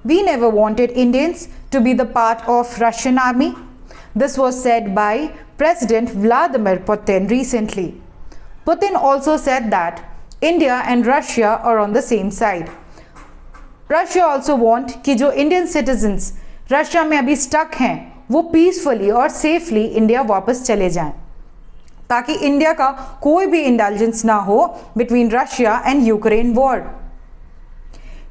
We never wanted Indians to be the part of Russian army. This was said by President Vladimir Putin recently. Putin also said that India and Russia are on the same side. Russia also want कि जो Indian citizens Russia में अभी stuck हैं वो peacefully और safely India वापस चले जाएं, ताकि इंडिया का कोई भी indulgence ना हो between Russia and Ukraine war.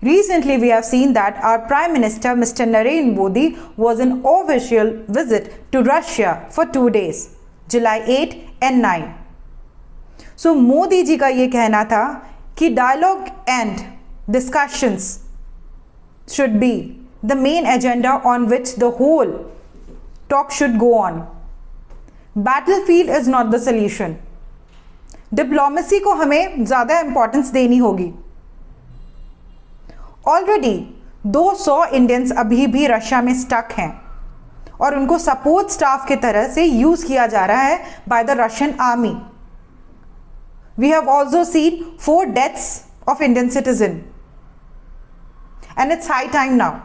Recently, we have seen that our Prime Minister, Mr. Narendra Modi, was on official visit to Russia for 2 days, July 8 and 9. So, Modi ji का ये कहना था कि dialogue and discussions should be the main agenda on which the whole talk should go on. Battlefield is not the solution. Diplomacy को हमें ज़्यादा importance देनी होगी. ऑलरेडी 200 इंडियंस अभी भी रशिया में स्टक हैं और उनको सपोर्ट स्टाफ की तरह से यूज किया जा रहा है by the Russian army. We have also seen 4 deaths of Indian citizen and it's high time now.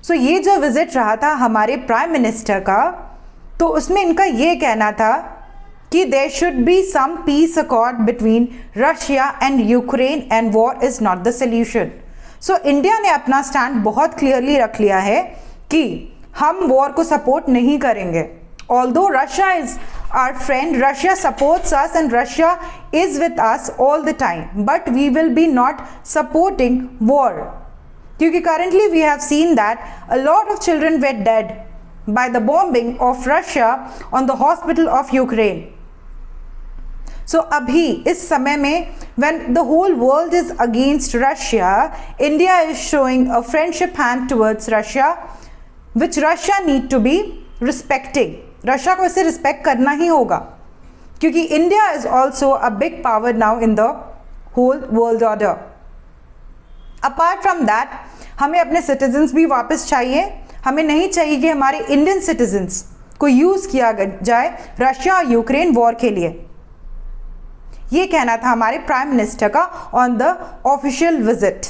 So ये जो विजिट रहा था हमारे प्राइम मिनिस्टर का, तो उसमें इनका ये कहना था कि there should be some peace accord between Russia and Ukraine and war is not the solution. So India ने अपना स्टैंड बहुत क्लियरली रख लिया है कि हम वॉर को सपोर्ट नहीं करेंगे. Although Russia is our friend, Russia supports us and Russia is with us all the time, but we will be not supporting war, क्योंकि currently we have seen that a lot of children were dead by the bombing of Russia on the hospital of Ukraine. So अभी इस समय में when the whole world is against Russia, India is showing a friendship hand towards Russia, which Russia need to be respecting. Russia को इसे respect करना ही होगा, क्योंकि India is also a big power now in the whole world order. Apart from that, हमें अपने citizens भी वापस चाहिए. हमें नहीं चाहिए कि हमारे Indian citizens को यूज़ किया जाए रशिया और यूक्रेन वॉर के लिए. ये कहना था हमारे प्राइम मिनिस्टर का ऑन द ऑफिशियल विजिट.